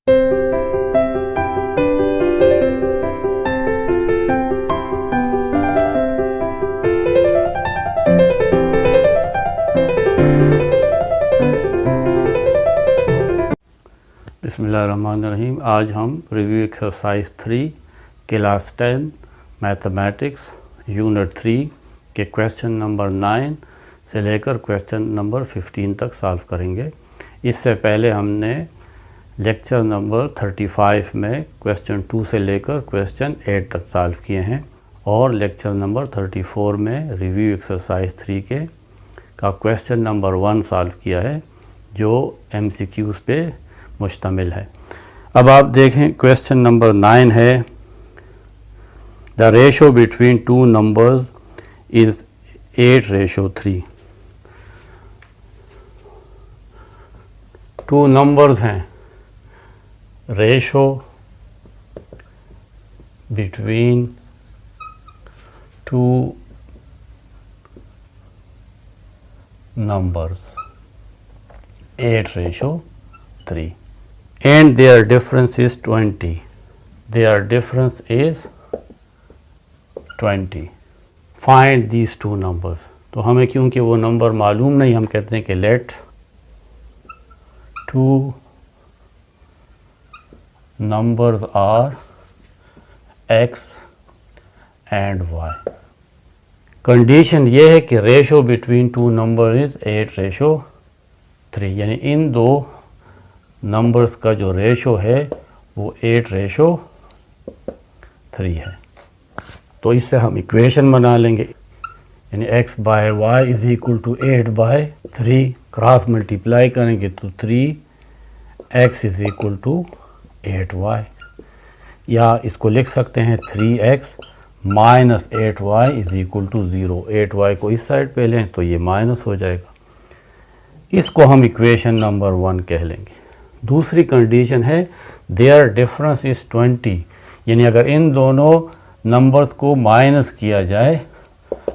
बिस्मिल्लाहिर्रहमानिर्रहीम। आज हम review exercise 3 class 10 mathematics unit 3 के क्वेश्चन नंबर 9 से लेकर क्वेश्चन नंबर 15 तक सॉल्व करेंगे। इससे पहले हमने लेक्चर नंबर 35 में क्वेश्चन 2 से लेकर क्वेश्चन 8 तक सॉल्व किए हैं और लेक्चर नंबर 34 में रिव्यू एक्सरसाइज 3 का क्वेश्चन नंबर 1 सॉल्व किया है जो MCQs पे मुश्तमिल है। अब आप देखें क्वेश्चन नंबर 9 है, the ratio between two numbers is 8:3। Two numbers हैं, ratio between two numbers 8:3 and their difference is 20. Their difference is 20. Find these two numbers. तो हमें क्योंकि वो नंबर मालूम नहीं, हम कहते हैं कि let two numbers are x and y. Condition ये है कि ratio between to number is 8:3, यानी इन दो नंबर्स का जो रेशो है वो 8:3 है। तो इससे हम इक्वेशन बना लेंगे, यानी x by y is equal to 8/3, cross multiply करेंगे तो 3x is equal to 8y, या इसको लिख सकते हैं 3x minus 8y is equal to 0। 8y को इस साइड पे लें तो ये माइनस हो जाएगा। इसको हम इक्वेशन नंबर 1 कह लेंगे। दूसरी कंडीशन है देयर डिफरेंस इज़ 20, यानी अगर इन दोनों नंबर्स को माइनस किया जाए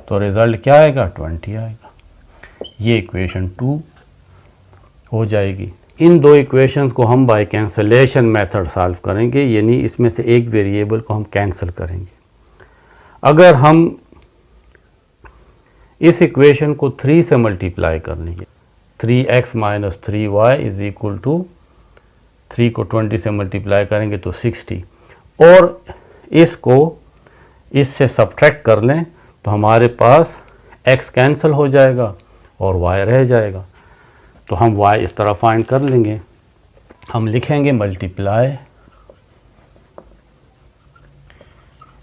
तो रिज़ल्ट क्या आएगा, 20 आएगा। ये इक्वेशन 2 हो जाएगी। इन दो इक्वेशंस को हम बाय कैंसलेशन मेथड सॉल्व करेंगे, यानी इसमें से एक वेरिएबल को हम कैंसिल करेंगे। अगर हम इस इक्वेशन को 3 से मल्टीप्लाई कर लेंगे, 3x minus 3y is equal to 3 को 20 से मल्टीप्लाई करेंगे तो 60, और इसको इससे सब्ट्रैक्ट कर लें तो हमारे पास x कैंसिल हो जाएगा और y रह जाएगा। तो हम y इस तरह फाइंड कर लेंगे। हम लिखेंगे मल्टीप्लाई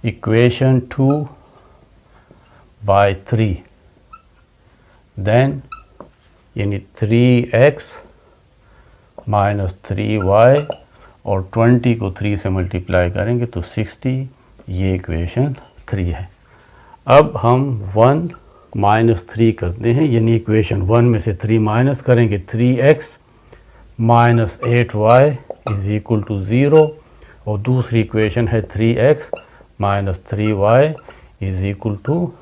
इक्वेशन 2 बाय 3, देन यानी 3x माइनस 3y और 20 को 3 से मल्टीप्लाई करेंगे तो 60, ये इक्वेशन 3 है। अब हम 1 माइनस 3 करते हैं, यानी इक्वेशन 1 में से 3 माइनस करेंगे, 3x minus 8y is equal to 0, और दूसरी इक्वेशन है 3x minus 3y is equal to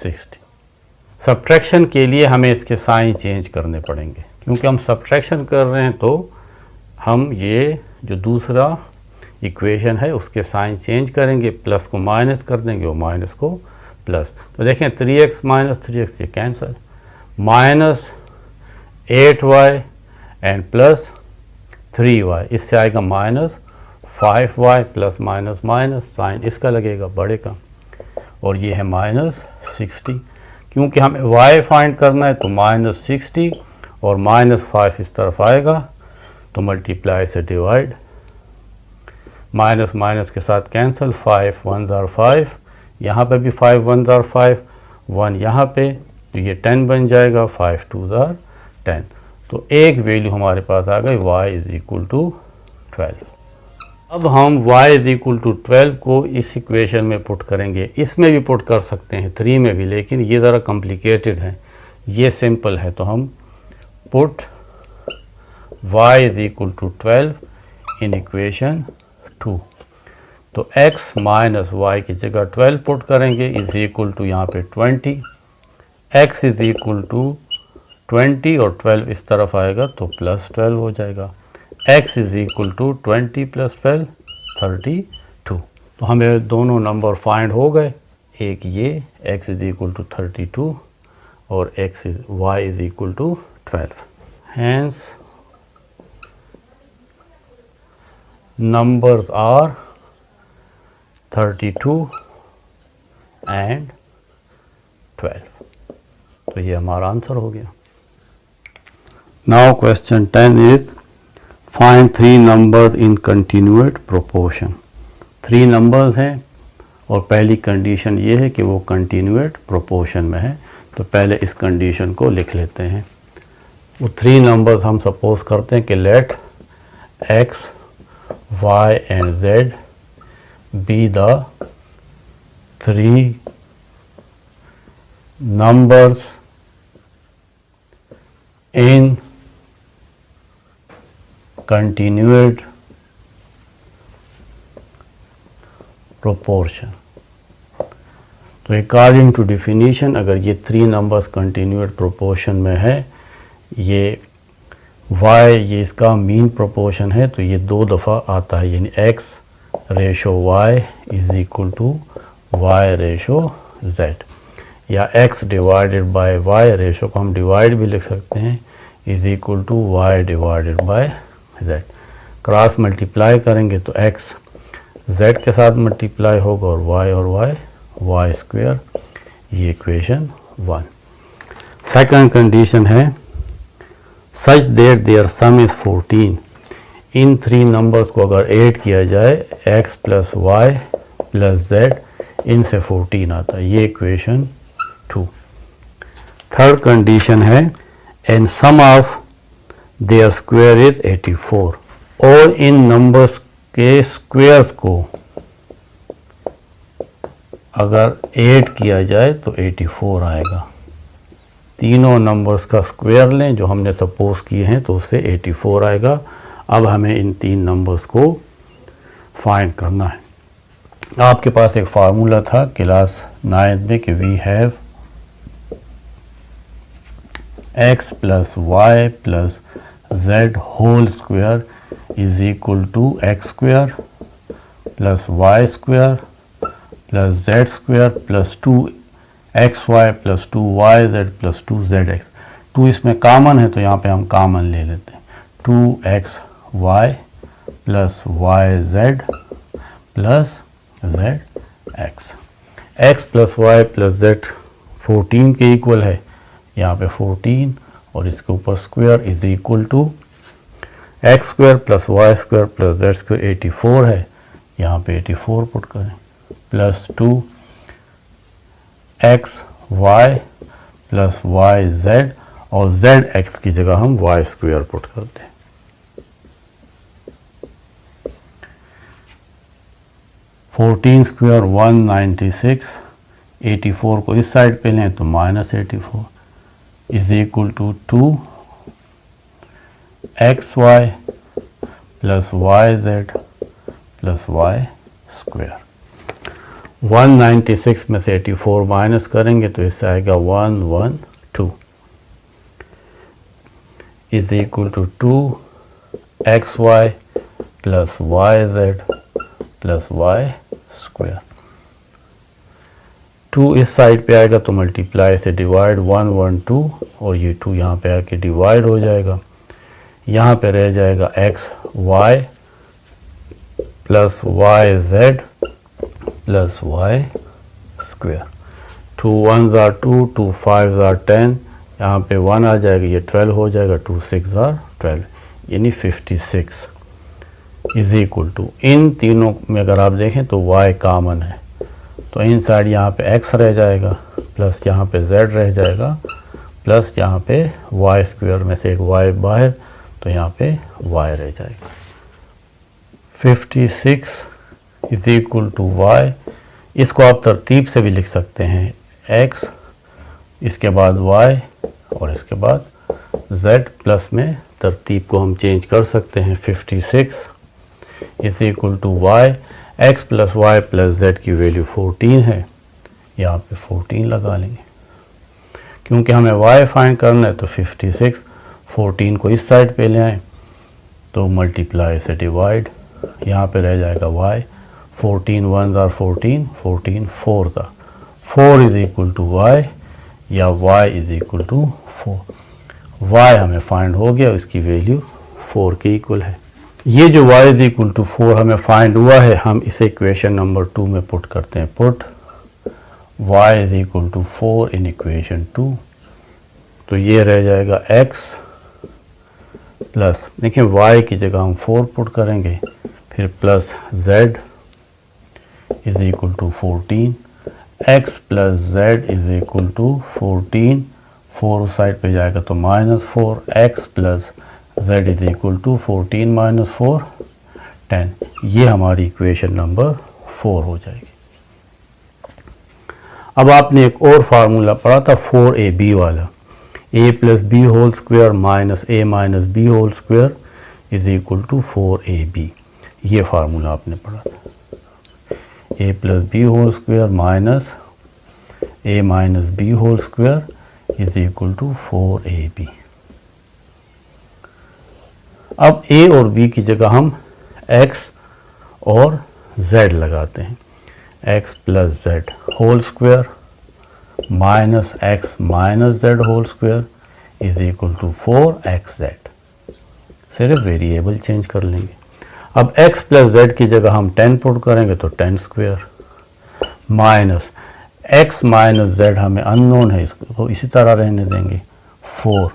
60। Subtraction के लिए हमें इसके साइन चेंज करने पड़ेंगे, क्योंकि हम सब्ट्रैक्शन कर रहे हैं तो हम ये जो दूसरा इक्वेशन है उसके साइन चेंज करेंगे, प्लस को माइनस कर देंगे और माइनस को प्लस। तो देखें 3x माइनस 3x ये cancel, minus 8y and plus 3y, इससे आएगा minus 5y plus minus minus, sign इसका लगेगा बड़े का, और ये है माइनस 60। क्योंकि हमें y फाइंड करना है तो माइनस 60 और माइनस 5 इस तरफ आएगा तो मल्टीप्लाई से डिवाइड, माइनस माइनस के साथ कैंसिल, 5 1s are 5, यहाँ पे भी 5 1s are 5, 1 यहाँ पे, तो ये 10 बन जाएगा, 5 2s are 10। तो एक वैल्यू हमारे पास आ गई y इज इक्वल टू 12। अब हम y इज इक्वल टू 12 को इस इक्वेशन में पुट करेंगे। इसमें भी पुट कर सकते हैं, 3 में भी, लेकिन ये ज़रा कॉम्प्लिकेटेड है, ये सिंपल है। तो हम put y is equal to 12 in equation 2। तो x माइनस y की जगह 12 पुट करेंगे इज इक्वल टू यहाँ पे 20, x इज इक्वल टू 20 और 12 इस तरफ आएगा तो प्लस 12 हो जाएगा। x is equal to 20 plus 12 32। तो हमें दोनों नंबर फाइंड हो गए, एक ये x इज़ इक्वल टू 32 और y is equal to 12। Hence numbers are 32 and 12। तो ये हमारा आंसर हो गया। Now question 10 is find 3 numbers in continued proportion. 3 numbers हैं और पहली कंडीशन ये है कि वो कंटिन्यूएट प्रोपोर्शन में है। तो पहले इस कंडीशन को लिख लेते हैं। वो 3 नंबर्स हम सपोज करते हैं कि late x, y and z be the 3 numbers in continued proportion। तो अकॉर्डिंग टू डिफिनीशन अगर ये 3 नंबर्स कंटिन्यूड प्रोपोर्शन में है, ये y ये इसका मीन प्रोपोर्शन है, तो ये 2 दफ़ा आता है, यानी x ratio y is equal to y ratio z, या x divided by y ratio को हम डिवाइड भी लिख सकते हैं is equal to y divided by z। Cross multiply करेंगे तो x z के साथ मल्टीप्लाई होगा और y स्क्वायर, ये इक्वेशन 1। सेकंड कंडीशन है such that their sum is 14। इन 3 नंबर्स को अगर ऐड किया जाए x plus y plus z, इनसे 14 आता है, ये इक्वेशन 2। थर्ड कंडीशन है and sum of their square is 84। और इन नंबर्स के स्क्वायर्स को अगर ऐड किया जाए तो 84 आएगा। तीनों नंबर्स का स्क्वायर लें जो हमने सपोज किए हैं तो उससे 84 आएगा। अब हमें इन 3 नंबर्स को फाइंड करना है। आपके पास एक फार्मूला था क्लास 9 में कि we have x plus y plus z whole square is equal to x square plus y square plus z square plus 2xy plus 2yz plus 2zx। 2 इसमें कॉमन है तो यहाँ पे हम कॉमन ले लेते हैं, 2xy plus yz plus zx। x plus y plus z 14 के इक्वल है, यहाँ पे 14 और इसके ऊपर square is equal to x square plus y square plus z square 84 है, यहाँ पे 84 पुट करें plus 2 x y plus y z और जेड एक्स की जगह हम वाई स्क्वायर पुट करते हैं। 14 स्क्वायर 196, 84 को इस साइड पे लें तो -84 is equal to 2 x y plus y z plus y square. 196 में से 84 माइनस करेंगे तो इससे आएगा 112 is equal to 2 x y plus y z plus y square. 2 इस साइड पे आएगा तो मल्टीप्लाई से डिवाइड 112 और ये 2 यहाँ पे आके डिवाइड हो जाएगा, यहाँ पे रह जाएगा x y plus y z plus y square. 2 1s are 2, 2 5s are 10, यहाँ पे 1 आ जाएगा, ये 12 हो जाएगा, 2 6s are 12 यानी 56 इज इक्वल टू, इन तीनों में अगर आप देखें तो y कॉमन है तो इन साइड यहाँ पे x रह जाएगा प्लस यहाँ पे z रह जाएगा प्लस यहाँ पे y स्क्वायर में से एक y बाहर तो यहाँ पे y रह जाएगा। 56 इज इक्वल टू y। इसको आप तरतीब से भी लिख सकते हैं, x इसके बाद y और इसके बाद z, प्लस में तरतीब को हम चेंज कर सकते हैं। 56 is equal to y, x plus y plus z की वैल्यू 14 है, यहाँ पे 14 लगा लेंगे क्योंकि हमें y फाइंड करना है। तो 56 14 को इस साइड पे ले आए तो मल्टीप्लाई से डिवाइड, यहाँ पे रह जाएगा y, 14 1 आर 14, 14 4 था, 4 इज इक्वल टू y या y is equal to 4। y हमें फाइंड हो गया, इसकी वैल्यू 4 के इक्वल है। ये जो y इज इक्वल टू 4 हमें फाइंड हुआ है, हम इसे इक्वेशन नंबर 2 में पुट करते हैं। Put y is equal to 4 in equation 2, तो ये रह जाएगा x प्लस, देखिए y की जगह हम 4 पुट करेंगे, फिर plus z is equal to 14, x plus z is equal to 14, 4 उस साइड पे जाएगा तो -4, x plus z is equal to 14 minus 4 10। ये हमारी इक्वेशन नंबर 4 हो जाएगी। अब आपने एक और फार्मूला पढ़ा था 4ab वाला, a plus b whole square minus a minus b whole square is equal to 4ab। ये फार्मूला आपने पढ़ा था, a plus b whole square minus a minus b whole square is equal to 4ab। अब a और b की जगह हम x और z लगाते हैं, x plus z whole square minus x minus z whole square is equal to 4xz। सिर्फ variable change कर लेंगे। अब x प्लस z की जगह हम 10 पुट करेंगे तो 10 square minus x minus z हमें अननोन है, इसको तो इसी तरह रहने देंगे 4,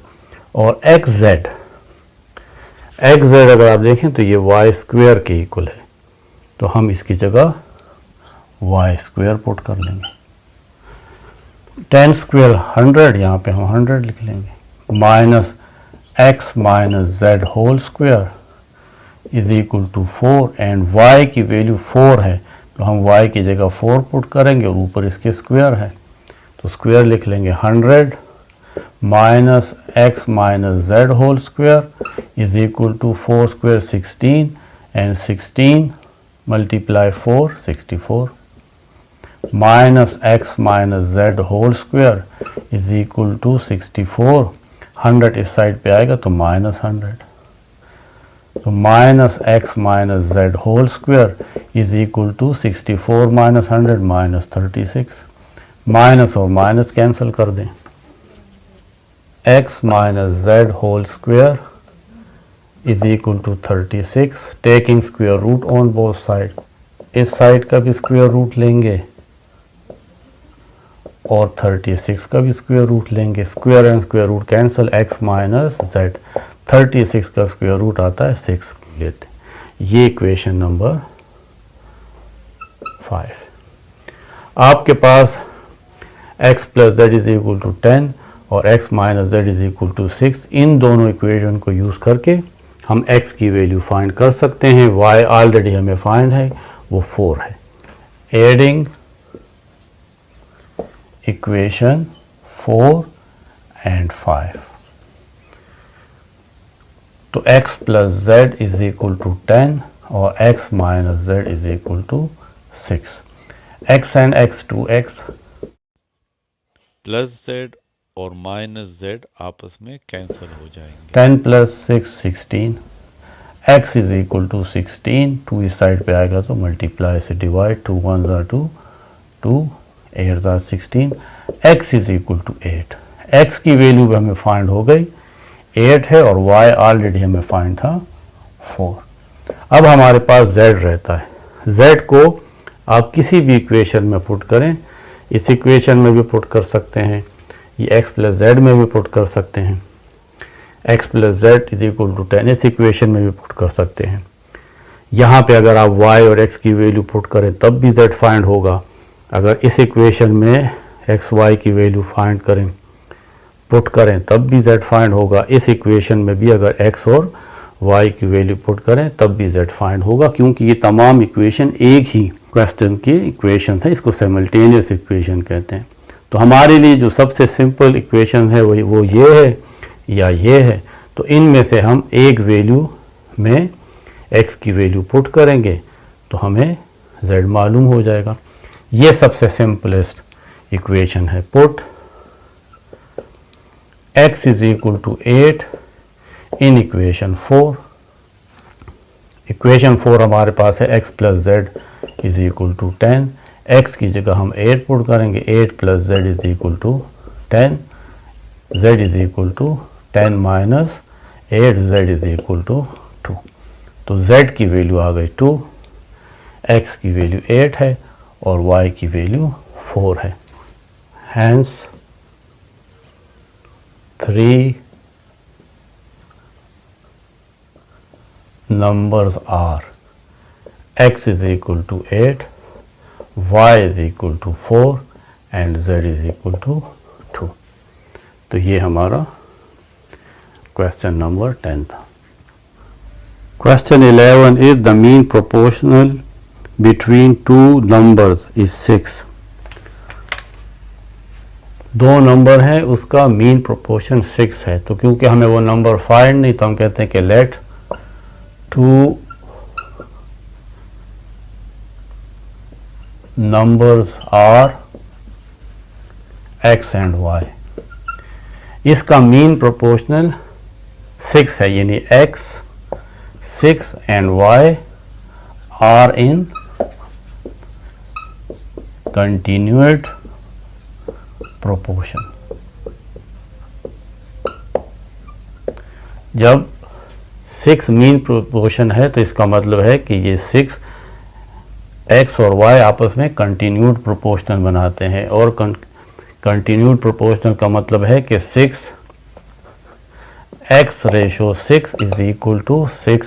और xz अगर आप देखें तो ये y स्क्वायर के इक्वल है, तो हम इसकी जगह y स्क्वायर पुट कर लेंगे। 10 स्क्वायर 100, यहाँ पे हम 100 लिख लेंगे, minus x minus z whole square is equal to 4, and y की वैल्यू 4 है तो हम y की जगह 4 पुट करेंगे और ऊपर इसके स्क्वायर है तो स्क्वायर लिख लेंगे 100 minus x minus z whole square is equal to 4 square 16, and 16 multiply 4 64 minus x minus z whole square is equal to 64, 100 इस साइड पे आएगा तो माइनस 100, तो minus x minus z whole square is equal to 64 minus 100 minus 36, minus और minus cancel कर दें, x minus z whole square is equal to 36, taking square root on both side, इस side का भी स्क्वायर रूट लेंगे और 36 का भी स्क्वायर रूट लेंगे, square and square root cancel, x minus z, 36 का स्क्वायर रूट आता है 6 लेते हैं। ये इक्वेशन नंबर 5। आपके पास x plus z is equal to 10 और x minus z is equal to 6, इन दोनों इक्वेशन को यूज़ करके हम x की वैल्यू फाइंड कर सकते हैं। y ऑलरेडी हमें फाइंड है, वो 4 है। एडिंग इक्वेशन 4 एंड 5, तो x plus z is equal to 10 और x minus z is equal to 6, x and x two x, plus z और माइनस z आपस में कैंसिल हो जाएंगे। 10 plus 6 16, x is equal to 16, 2 इस साइड पे आएगा तो मल्टीप्लाई से डिवाइड, 2 1 ज़ा 2, 2 8 ज़ा 16, x is equal to 8। x की वैल्यू भी हमें फाइंड हो गई, 8 है, और y ऑलरेडी हमें फाइंड था 4। अब हमारे पास z रहता है, z को आप किसी भी इक्वेशन में पुट करें, इस इक्वेशन में भी पुट कर सकते हैं, ये x प्लस z में भी पुट कर सकते हैं, x plus z is equal to 10 इस इक्वेशन में भी पुट कर सकते हैं। यहाँ पे अगर आप y और x की वैल्यू पुट करें तब भी z फाइंड होगा। अगर इस इक्वेशन में x y की वैल्यू फाइंड करें, पुट करें तब भी z फाइंड होगा। इस इक्वेशन में भी अगर x और y की वैल्यू पुट करें तब भी z फाइंड होगा, क्योंकि ये तमाम इक्वेशन एक ही क्वेश्चन की इक्वेशन है, इसको सिमल्टेनियस इक्वेशन कहते हैं। तो हमारे लिए जो सबसे सिंपल इक्वेशन है वो ये है या ये है, तो इनमें से हम एक वैल्यू में x की वैल्यू पुट करेंगे तो हमें z मालूम हो जाएगा। ये सबसे सिंपलेस्ट इक्वेशन है। Put x is equal to 8 in equation 4, equation 4 हमारे पास है x plus z is equal to 10, x की जगह हम 8 पुट करेंगे, 8 plus z is equal to 10, z is equal to 10 minus 8, z is equal to 2। तो z की value आ गई 2, x की वैल्यू 8 है और y की वैल्यू 4 है। Hence 3 numbers are x is equal to 8, y is equal to 4 and z is equal to 2। तो ये हमारा क्वेश्चन नंबर 10 था। Question 11 is the mean proportional between two numbers is 6। दो नंबर हैं, उसका मीन प्रोपोर्शन 6 है। तो क्योंकि हमें वो नंबर फाइंड नहीं, तो हम कहते हैं कि let two numbers are x and y। इसका मीन प्रोपोर्शनल 6 है, यानी x 6 and y are in continued proportion। जब 6 मीन प्रोपोर्शन है तो इसका मतलब है कि ये 6 x और y आपस में कंटिन्यूड प्रोपोर्शनल बनाते हैं, और कंटिन्यूड प्रोपोर्शनल का मतलब है कि 6 x ratio 6 is equal to 6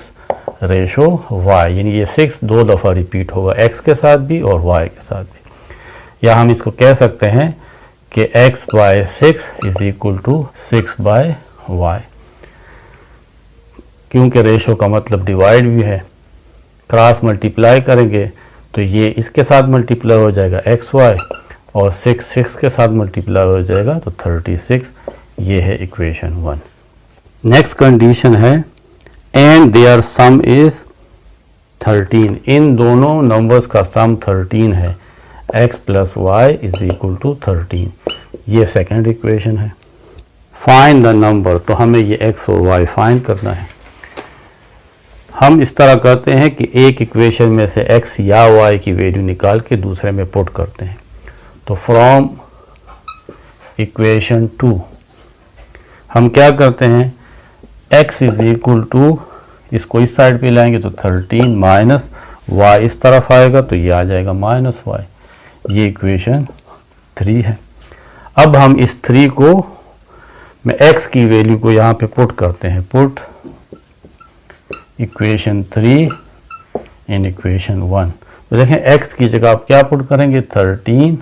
ratio y, यानी ये 6 दो दफ़ा रिपीट होगा, x के साथ भी और y के साथ भी। या हम इसको कह सकते हैं कि x by 6 is equal to 6 by y, क्योंकि रेशो का मतलब डिवाइड भी है। क्रॉस मल्टीप्लाई करेंगे तो ये इसके साथ मल्टीप्लाई हो जाएगा एक्स वाई, और 6 के साथ मल्टीप्लाई हो जाएगा तो 36। ये है इक्वेशन 1। नेक्स्ट कंडीशन है एंड देयर सम इज 13। इन दोनों नंबर्स का सम 13 है, x plus y is equal to 13। ये सेकेंड इक्वेशन है। फाइंड द नंबर, तो हमें ये x और y फाइंड करना है। हम इस तरह करते हैं कि एक इक्वेशन में से x या y की वैल्यू निकाल के दूसरे में पुट करते हैं। तो फ्रॉम इक्वेशन 2 हम क्या करते हैं, x इज इक्वल टू, इसको इस साइड पे लाएंगे तो 13 माइनस y इस तरफ आएगा तो ये आ जाएगा माइनस y। ये इक्वेशन 3 है। अब हम इस 3 को में x की वैल्यू को यहाँ पे पुट करते हैं। Put equation 3 in equation 1। तो देखें x की जगह आप क्या पुट करेंगे, 13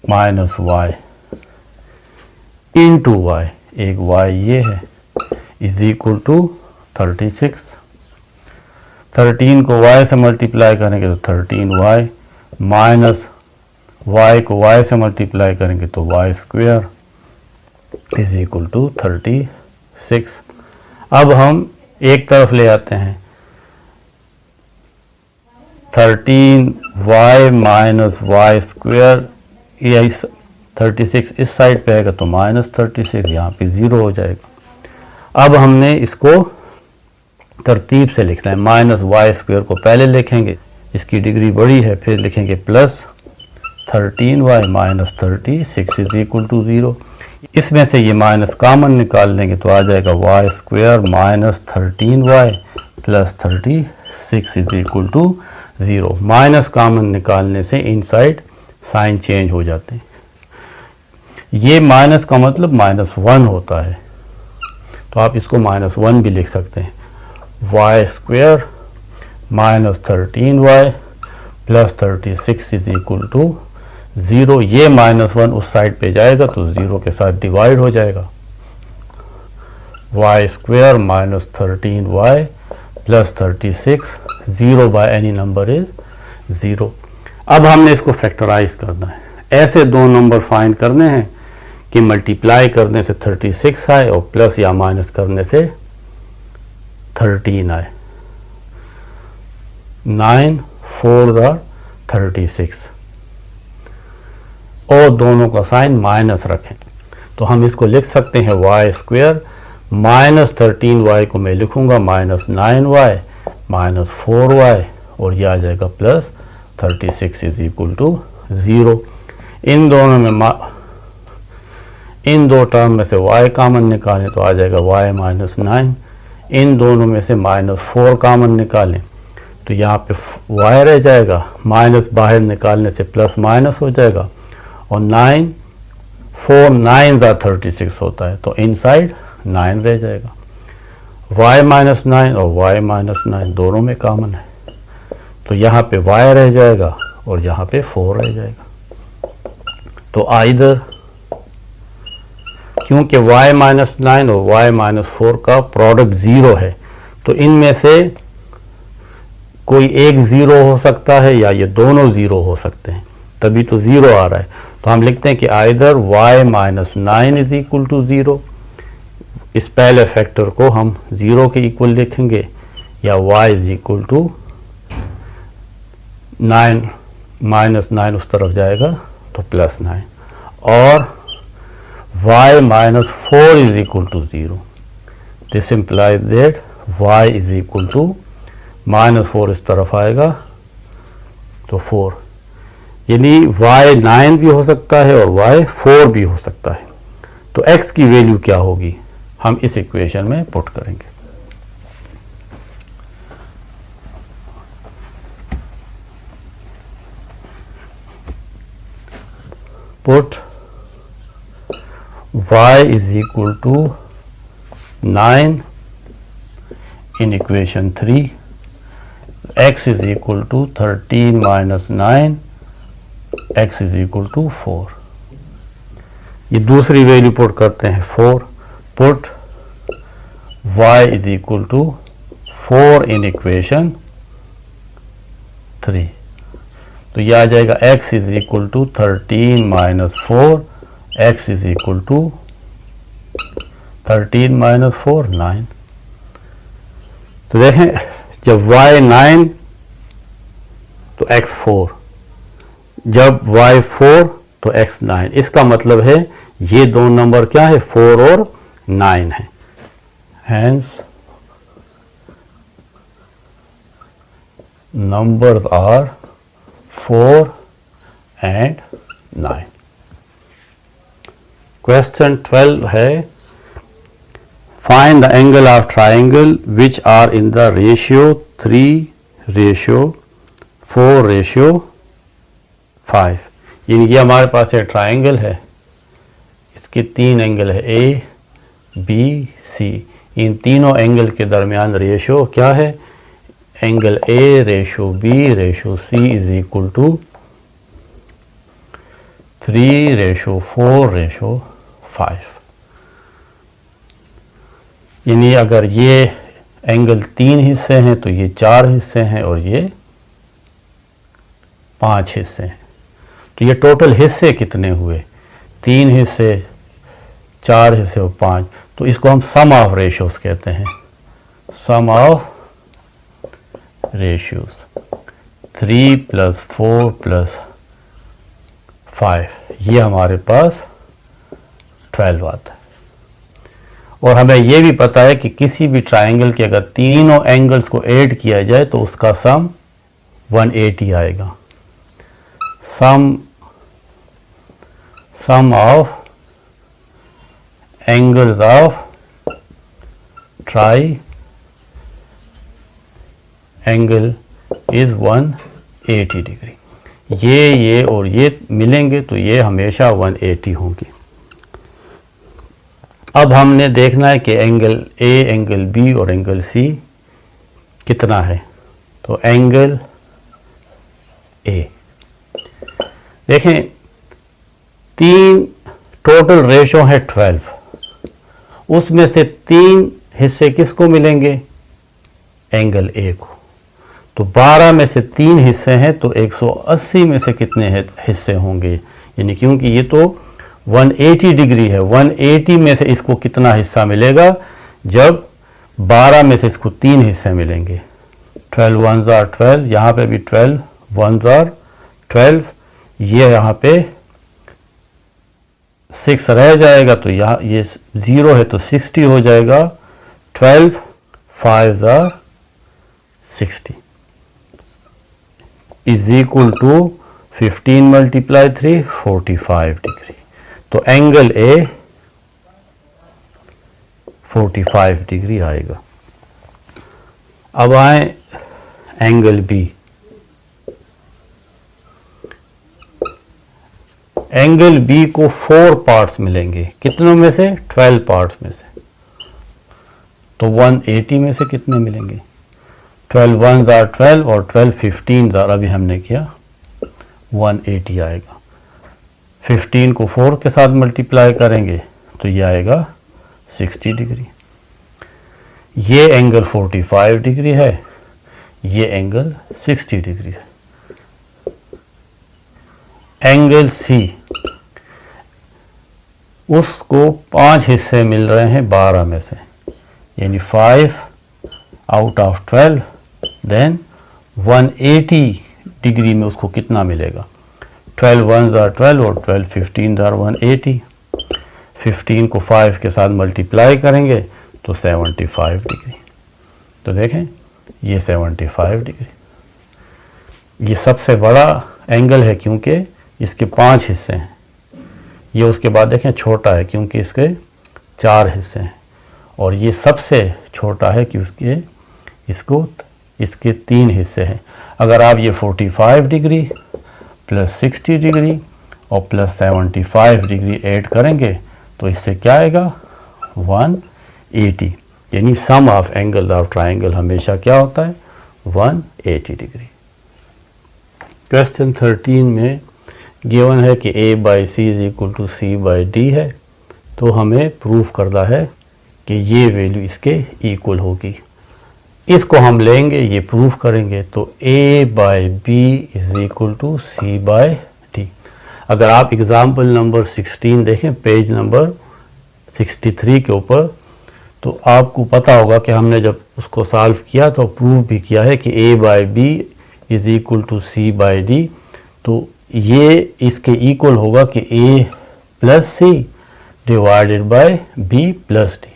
माइनस वाई इंटू वाई, एक y ये है, इज इक्वल टू 36। 13 को y से मल्टीप्लाई करेंगे तो 13y, माइनस y को y से मल्टीप्लाई करेंगे तो y square is equal to 36। अब हम एक तरफ ले आते हैं, 13y माइनस वाई स्क्वायर, ये 36 इस साइड पे आएगा तो माइनस 36, यहाँ पे 0 हो जाएगा। अब हमने इसको तरतीब से लिखना है। माइनस वाई स्क्वायर को पहले लिखेंगे, इसकी डिग्री बड़ी है, फिर लिखेंगे plus 13y minus 36 is equal to 0। इसमें से ये माइनस कॉमन निकाल लेंगे तो आ जाएगा y square minus 13y plus 36 is equal to 0। Minus common निकालने से इनसाइड साइन चेंज हो जाते हैं। ये माइनस का मतलब -1 होता है, तो आप इसको -1 भी लिख सकते हैं। Y square minus 13y plus 36 is equal to 0। ये -1 उस साइड पे जाएगा तो 0 के साथ डिवाइड हो जाएगा। Y square minus 13y plus 36, 0 by any number is 0। अब हमने इसको फैक्टराइज करना है। ऐसे दो नंबर फाइंड करने हैं कि मल्टीप्लाई करने से 36 आए और प्लस या माइनस करने से 13 आए। 9 4 36 और दोनों का साइन माइनस रखें तो हम इसको लिख सकते हैं वाई स्क्वायर माइनस 13y को मैं लिखूँगा माइनस 9y माइनस 4y और यह आ जाएगा प्लस 36 इज इक्वल टू 0। इन दोनों में इन दो टर्म में से y कॉमन निकालें तो आ जाएगा y माइनस 9। इन दोनों में से माइनस 4 कॉमन निकालें तो यहाँ पे y रह जाएगा, माइनस बाहर निकालने से प्लस माइनस हो जाएगा और 9 4 9 36 होता है तो इनसाइड 9 रह जाएगा। y माइनस 9 और y माइनस 9 दोनों में कॉमन है तो यहाँ पे y रह जाएगा और यहाँ पे 4 रह जाएगा। तो आइदर क्योंकि y माइनस 9 और y माइनस 4 का प्रोडक्ट 0 है तो इनमें से कोई एक 0 हो सकता है या ये दोनों 0 हो सकते हैं, तभी तो 0 आ रहा है। तो हम लिखते हैं कि either y minus 9 is equal to 0, इस पहले फैक्टर को हम 0 के इक्वल लिखेंगे, या y is equal to 9 minus 9 उस तरफ जाएगा तो प्लस 9, और y minus 4 is equal to 0। This implies that y is equal to minus 4 इस तरफ आएगा तो 4, यानी y 9 भी हो सकता है और y 4 भी हो सकता है। तो x की वैल्यू क्या होगी हम इस इक्वेशन में पुट करेंगे। Put y is equal to 9 in equation 3, x is equal to 13 minus 9, x is equal to 4। ये दूसरी वैल्यू पुट करते हैं 4, put y is equal to 4 in equation 3, तो यह आ जाएगा x is equal to 13 minus 4, x is equal to 13 minus 4 9। तो देखें जब y 9 तो x 4, जब y 4 तो x 9, इसका मतलब है ये दो नंबर क्या है 4 और 9 है। Hence numbers are 4 and 9। Question 12 है find the angle of triangle which are in the ratio 3:4:5। यानी कि हमारे पास एक ट्राइंगल है, इसके 3 एंगल है A B C, इन तीनों एंगल के दरमियान रेशियो क्या है, angle A ratio B ratio C is equal to 3:4:5। यानी अगर ये एंगल 3 हिस्से हैं तो ये 4 हिस्से हैं और ये 5 हिस्से हैं। तो ये टोटल हिस्से कितने हुए, 3 हिस्से 4 हिस्से और 5, तो इसको हम सम ऑफ रेशियोज कहते हैं। सम ऑफ रेशियोज 3 + 4 + 5, ये हमारे पास 12 आता है। और हमें ये भी पता है कि किसी भी ट्राइंगल के अगर तीनों एंगल्स को ऐड किया जाए तो उसका सम 180 आएगा। Sum of angles of triangle is 180 degree. ये और ये मिलेंगे तो ये हमेशा 180 होंगे। अब हमने देखना है कि एंगल A, एंगल B और एंगल C कितना है। तो एंगल A देखें, 3 टोटल रेशो है 12, उसमें से 3 हिस्से किसको मिलेंगे, एंगल A को। तो 12 में से 3 हिस्से हैं तो 180 में से कितने हिस्से होंगे, यानी क्योंकि ये तो 180 डिग्री है, 180 में से इसको कितना हिस्सा मिलेगा, जब 12 में से इसको 3 हिस्से मिलेंगे। 12 1s are 12, यहाँ पे भी 12 1s are 12, ये यहाँ पे 6 रह जाएगा तो यहाँ ये 0 है तो 60 हो जाएगा। 12 5 are 60 is equal to 15 multiply 3 45 degree. तो एंगल ए 45 डिग्री आएगा। अब आए एंगल बी। एंगल बी को 4 पार्ट्स मिलेंगे। कितनों में से? 12 पार्ट्स में से। तो 180 में से कितने मिलेंगे? 12 1s आर 12 और 12 15s आर, अभी हमने किया 180 आएगा। 15 को 4 के साथ मल्टीप्लाई करेंगे तो ये आएगा 60 डिग्री। ये एंगल 45 डिग्री है, ये एंगल 60 डिग्री है। एंगल सी, उसको 5 हिस्से मिल रहे हैं 12 में से, यानी 5 आउट ऑफ 12, देन 180 डिग्री में उसको कितना मिलेगा? 12 1s आर 12 और 12 15s आर 180। 15 को 5 के साथ मल्टीप्लाई करेंगे तो 75 डिग्री। तो देखें ये 75 डिग्री। ये सबसे बड़ा एंगल है क्योंकि इसके 5 हिस्से हैं। ये उसके बाद देखें छोटा है क्योंकि इसके 4 हिस्से हैं, और ये सबसे छोटा है कि इसके 3 हिस्से हैं। अगर आप ये 45 डिग्री प्लस 60 डिग्री और प्लस 75 डिग्री ऐड करेंगे तो इससे क्या आएगा? 180। यानी सम ऑफ एंगल ऑफ ट्राइंगल हमेशा क्या होता है? 180 डिग्री। क्वेश्चन 13 में गिवन है कि a by C is equal to c by d है, तो हमें प्रूफ करना है कि ये वैल्यू इसके इक्वल होगी। इसको हम लेंगे, ये प्रूफ करेंगे, तो a by b is equal to c by d. अगर आप एग्जाम्पल नंबर 16 देखें पेज नंबर 63 के ऊपर, तो आपको पता होगा कि हमने जब उसको सॉल्व किया तो प्रूफ भी किया है कि a by b is equal to c by d. तो ये इसके इक्वल होगा कि a plus C divided by b plus d,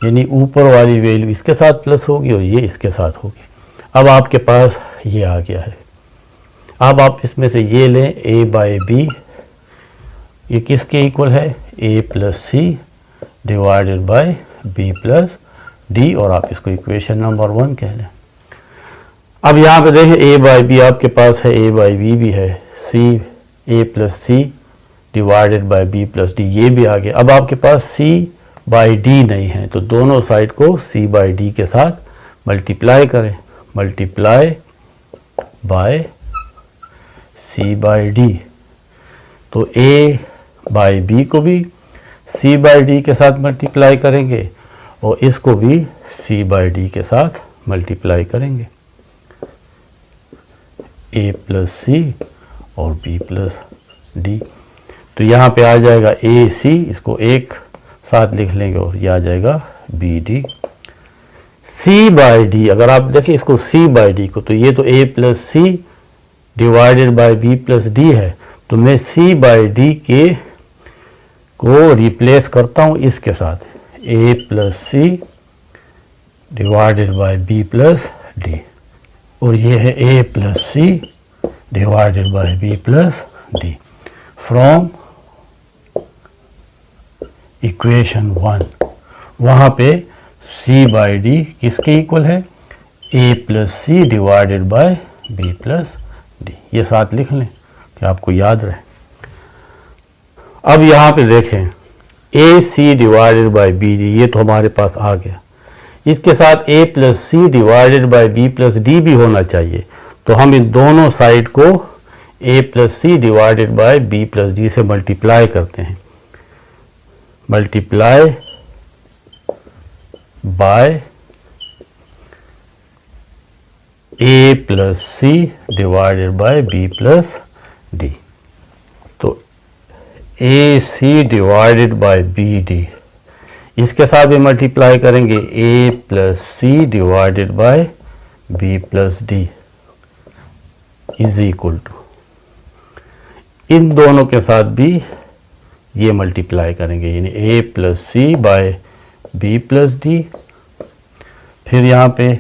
यानी ऊपर वाली वैल्यू इसके साथ प्लस होगी और ये इसके साथ होगी। अब आपके पास ये आ गया है। अब आप इसमें से ये लें a बाई बी, ये किसके इक्वल है? a plus C divided by b plus D, और आप इसको इक्वेशन नंबर 1 कह लें। अब यहाँ पे देखें a बाई बी आपके पास है, a बाई बी भी है, a plus C divided by b plus d, ये भी आ गया। अब आपके पास c बाई डी नहीं है, तो दोनों साइड को c बाई डी के साथ मल्टीप्लाई करें। Multiply by c by d, तो a बाई बी को भी c बाई डी के साथ मल्टीप्लाई करेंगे और इसको भी c बाई डी के साथ मल्टीप्लाई करेंगे। a प्लस सी और b प्लस डी, तो यहाँ पे आ जाएगा ए सी, इसको एक साथ लिख लेंगे और यह आ जाएगा b d. c by d, अगर आप देखें इसको c बाई डी को, तो ये तो a plus C divided by b plus d है, तो मैं c बाई डी के को रिप्लेस करता हूँ इसके साथ, a plus C divided by b plus D, और ये है a plus C divided by b plus d from equation 1। वहाँ पे c बाई डी किसके इक्वल है? a plus C divided by b plus d. ये साथ लिख लें कि आपको याद रहे। अब यहाँ पे देखें A C divided by B D, ये तो हमारे पास आ गया। इसके साथ a plus C divided by B plus D भी होना चाहिए, तो हम इन दोनों साइड को a plus C divided by B plus D से मल्टीप्लाई करते हैं। Multiply by a plus C divided by B plus D, तो A C divided by B D, इसके साथ भी मल्टीप्लाई करेंगे a plus C divided by B plus D is equal to, इन दोनों के साथ भी ये मल्टीप्लाई करेंगे, यानी a plus C by B plus D, फिर यहाँ पे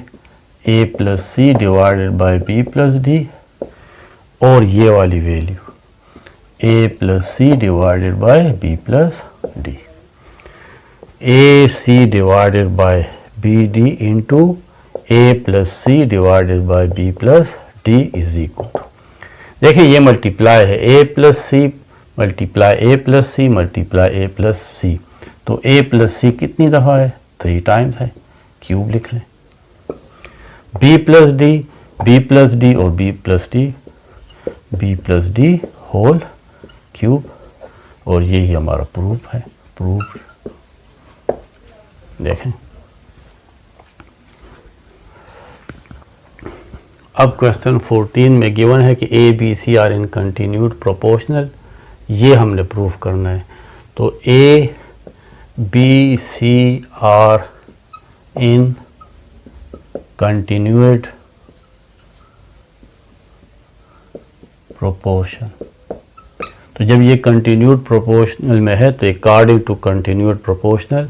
a plus C divided by B plus D, और ये वाली value a plus C divided by B plus D, A C divided by B D into A plus C divided by B plus D is equal. देखिए ये multiply है, a plus C multiply A plus C multiply A plus C, तो a plus सी कितनी दफ़ा है? 3 times है, cube लिख लें। b प्लस डी और b plus d whole cube, और यही हमारा प्रूफ है। प्रूफ देखें। अब क्वेश्चन 14 में गिवन है कि A B C are in continued proportional, ये हमने प्रूफ करना है। तो A B C are in continued proportion, तो जब ये कंटिन्यूड प्रोपोर्शनल में है तो according to continued proportional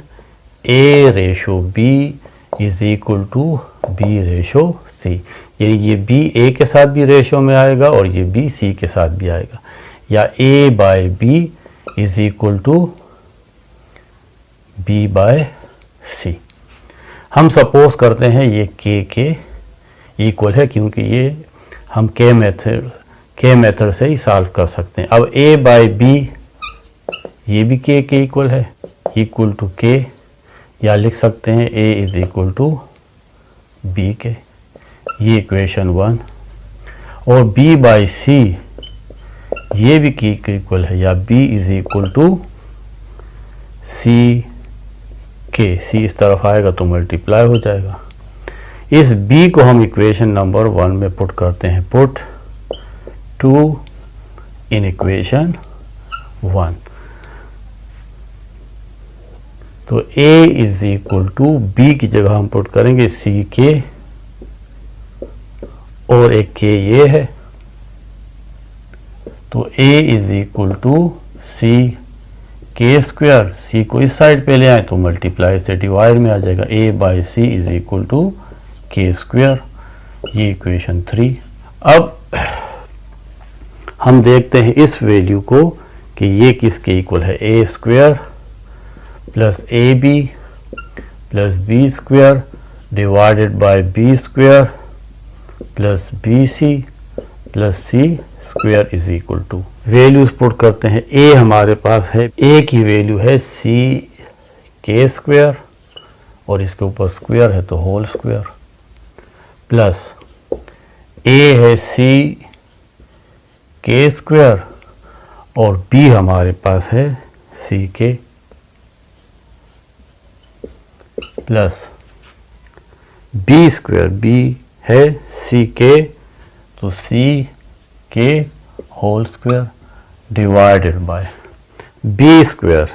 A ratio B is equal to B ratio C, यानी ये बी ए के साथ भी रेशो में आएगा और ये बी सी के साथ भी आएगा, या A by B is equal to B by C. हम सपोज करते हैं ये के इक्वल है, क्योंकि ये हम के मेथड से ही सॉल्व कर सकते हैं। अब a बाई बी ये भी के इक्वल है, इक्वल टू के, या लिख सकते हैं a is equal to b k, ये इक्वेशन 1। और b बाई सी ये भी के इक्वल है, या b इज इक्वल टू सी के, सी इस तरफ आएगा तो मल्टीप्लाई हो जाएगा। इस b को हम इक्वेशन नंबर 1 में पुट करते हैं, पुट 2 इन इक्वेशन 1, तो a is equal to b की जगह हम पुट करेंगे सी के, और एक के ये है, तो a is equal to C K square, सी को इस साइड पे ले आए तो मल्टीप्लाई से डिवाइड में आ जाएगा, a by C is equal to k square, ये इक्वेशन 3। अब हम देखते हैं इस वैल्यू को कि ये किसके इक्वल है, A square plus A B plus B square divided by B square plus B C plus C square is equal to, values put करते हैं। ए हमारे पास है, ए की वैल्यू है सी के स्क्वायर, और इसके ऊपर स्क्वायर है तो होल स्क्वायर, प्लस ए है सी के स्क्वायर, और बी हमारे पास है सी के, प्लस बी स्क्वायर, बी है सी के तो C K whole square divided by B square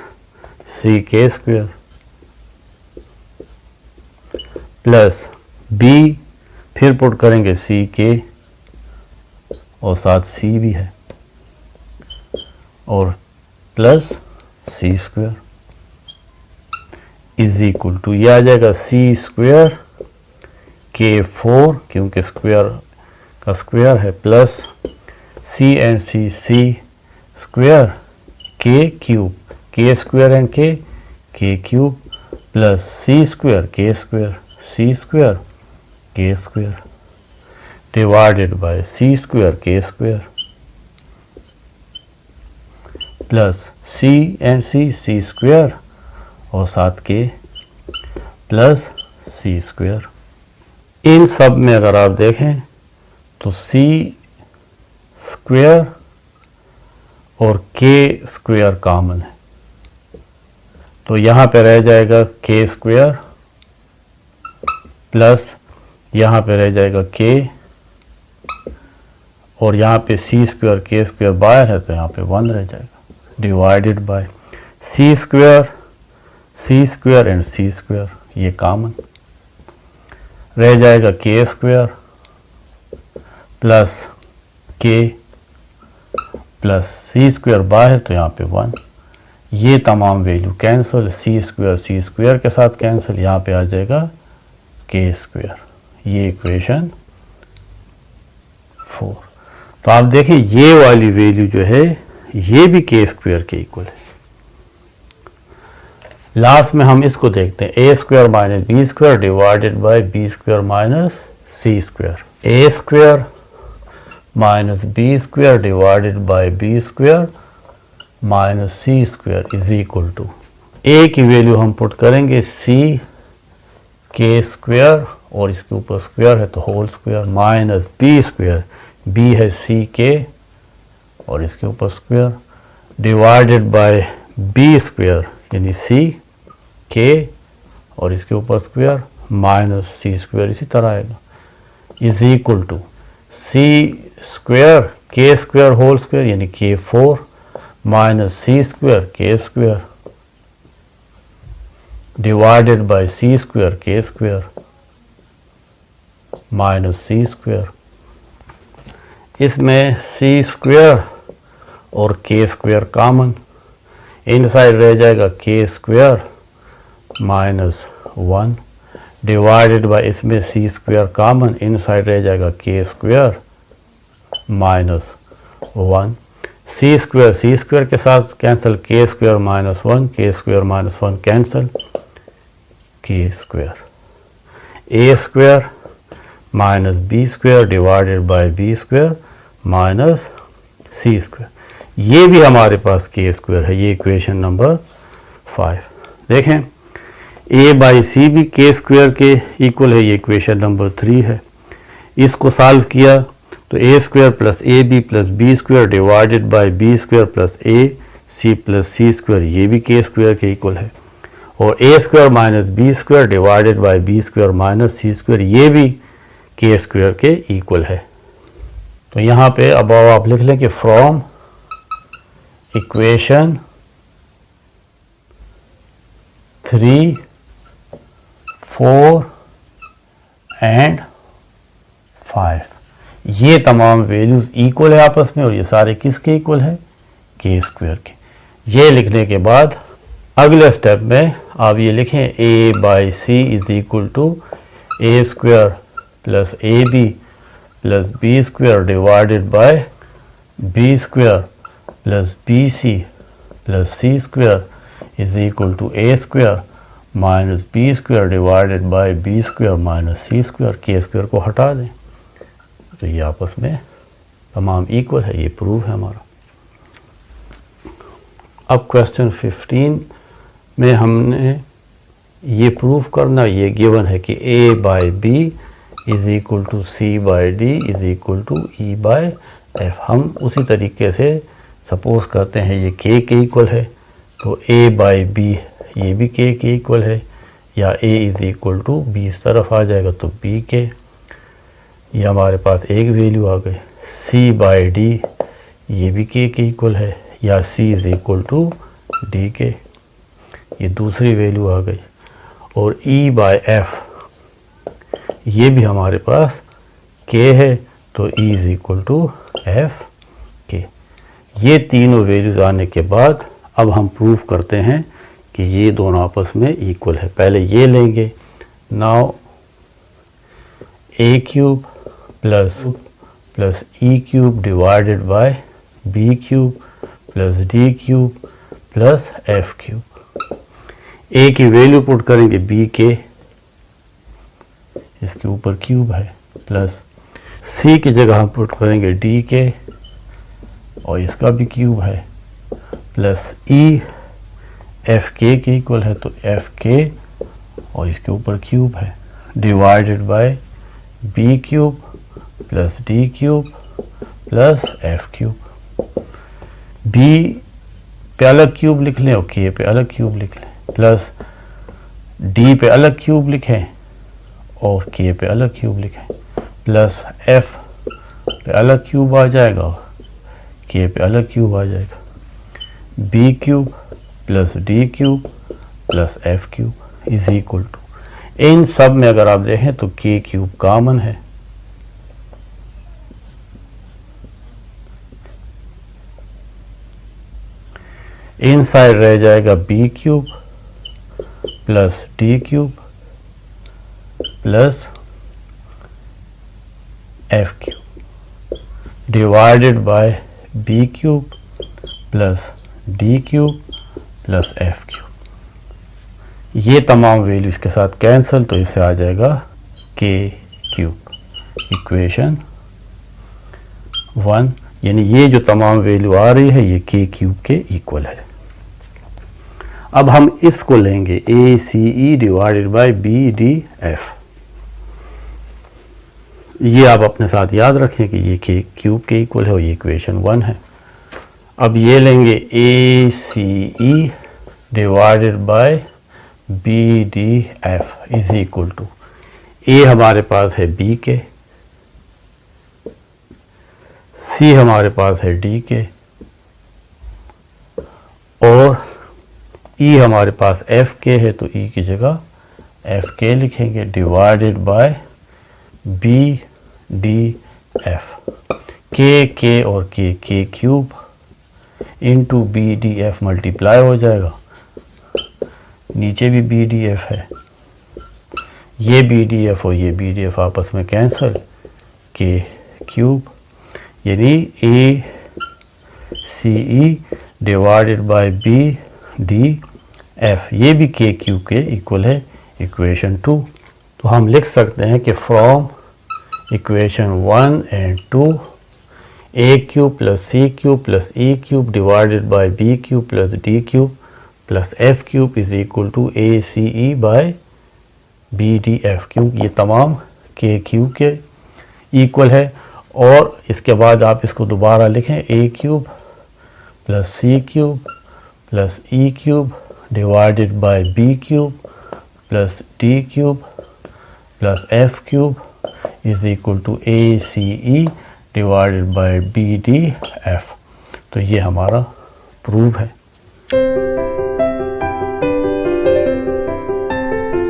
C K square, plus B फिर पुट करेंगे सी के, और साथ सी भी है, और plus C square is equal to, यह आ जाएगा सी स्क्वायर के 4, क्योंकि स्क्वायर का स्क्वायर है, plus C and C square K cube, K square and K cube, plus C square के स्क्वायर सी स्क्वायर के square divided by C square के square, plus C and C square, और साथ के plus सी square. इन सब में अगर आप देखें तो सी स्क्वायर और के स्क्वायर कॉमन है, तो यहाँ पे रह जाएगा के स्क्वायर, प्लस यहाँ पे रह जाएगा के, और यहाँ पे सी स्क्वायर के स्क्वायर बाहर है तो यहाँ पे 1 रह जाएगा, divided by C square and C square, ये कॉमन रह जाएगा, k square plus k plus सी स्क्वायर बाहर तो यहाँ पे 1, ये तमाम वैल्यू कैंसिल, सी स्क्वायर के साथ कैंसिल, यहाँ पे आ जाएगा के स्क्वायर। ये इक्वेशन 4। तो आप देखिए ये वाली वैल्यू जो है ये भी के स्क्वायर के इक्वल है। लास्ट में हम इसको देखते हैं, A square minus B square divided by B square minus C square. A square minus B square divided by B square minus C square is equal to, A की value हम put करेंगे C K square और इसके ऊपर square है तो whole square, minus B square, b है c के और इसके ऊपर square, divided by B square यानी सी के और इसके ऊपर स्क्वायर माइनस सी स्क्वायर इसी तरह आएगा, is equal to c square के स्क्वायर होल स्क्वायर यानी के 4 माइनस सी स्क्वायर के square divided by C square के स्क्वायर माइनस सी स्क्वायर। इसमें सी स्क्वायर और के स्क्वायर कॉमन, इनसाइड रह जाएगा k square minus 1 divided by, इसमें सी स्क्वायर कॉमन, इनसाइड रह जाएगा के स्क्वायर माइनस 1। सी स्क्वायर के साथ cancel, k square minus 1, k square minus 1 cancel, k square. A square minus B square divided by B square minus C square. ये भी हमारे पास के square है, ये इक्वेशन नंबर 5। देखें ए बाई सी भी के स्क्वायर के इक्वल है, ये इक्वेशन नंबर 3 है। इसको सॉल्व किया तो A square plus A B plus B square divided by B square plus A C plus C square, ये भी के स्क्वायर के इक्वल है। और A square minus B square divided by B square minus C square, ये भी K square के equal है। तो यहाँ पे अब आप लिख लें कि फ्रॉम इक्वेशन 3, 4 एंड 5 ये तमाम वैल्यूज इक्वल है आपस में और ये सारे किसके इक्वल है, के स्क्वायर के। ये लिखने के बाद अगले स्टेप में आप ये लिखें A by C is equal to A square plus A B plus B square divided by B square plus B C plus C square is equal to A square minus B square divided by B square minus C square. के square को हटा दें तो ये आपस में तमाम equal है, ये प्रूव है हमारा। अब क्वेश्चन 15 में हमने ये प्रूव करना, ये गिवन है कि a by b is equal to c by d is equal to e by f. हम उसी तरीके से सपोज करते हैं ये k के इक्वल है तो a बाई बी ये भी k के इक्वल है, या a is equal to b इस तरफ आ जाएगा तो b के, ये हमारे पास एक वैल्यू आ गई। c बाई डी ये भी k के इक्वल है, या c is equal to d k, ये दूसरी वैल्यू आ गई। और e बाई एफ ये भी हमारे पास k है तो e is equal to f k. ये तीनों वैल्यूज आने के बाद अब हम प्रूव करते हैं कि ये दोनों आपस में इक्वल है। पहले ये लेंगे, now A cube plus E cube divided by B cube plus D cube plus F cube. A की वैल्यू पुट करेंगे बी के, इसके ऊपर क्यूब है, प्लस सी की जगह हम पुट करेंगे डी के और इसका भी क्यूब है, plus e f k equal है तो एफ के और इसके ऊपर क्यूब है, divided by B cube plus D cube plus F cube. B पे अलग क्यूब लिख लें और के पे अलग क्यूब लिख लें, प्लस डी पे अलग क्यूब लिखें और के पे अलग क्यूब लिखें, प्लस एफ पे अलग क्यूब आ जाएगा और के पे अलग क्यूब आ जाएगा। B cube plus D cube plus F cube is equal to, इन सब में अगर आप देखें तो के क्यूब कॉमन है, इनसाइड रह जाएगा B cube plus D cube plus F cube divided by B cube plus D cube plus F cube. ये तमाम वैल्यूज के साथ कैंसिल, तो इससे आ जाएगा के क्यूब। इक्वेशन 1, यानी ये जो तमाम वैल्यू आ रही है ये के क्यूब के इक्वल है। अब हम इसको लेंगे A C E divided by B D F. ये आप अपने साथ याद रखें कि ये के क्यूब के इक्वल है और ये इक्वेशन 1 है। अब ये लेंगे A C E divided by B D F is equal to, A हमारे पास है बी के, सी हमारे पास है डी के, और ई हमारे पास एफ के है, तो ई की जगह एफ के लिखेंगे divided by B D f. K और k cube into b D f multiply हो जाएगा, नीचे भी बी डी एफ है, ये बी डी एफ और ये बी डी एफ आपस में कैंसिल, के क्यूब यानी A C E divided by B D F, ये भी के क्यूब के इक्वल है, इक्वेशन 2। तो हम लिख सकते हैं कि from equation 1 and 2 a cube plus C cube plus E cube divided by B cube plus D cube plus F cube is equal to A C e by B D f, क्योंकि ये तमाम के cube के equal है। और इसके बाद आप इसको दोबारा लिखें, A cube plus C cube plus E cube divided by B cube plus D cube plus F cube is equal to A C E divided by B D F. तो ये हमारा प्रूफ है।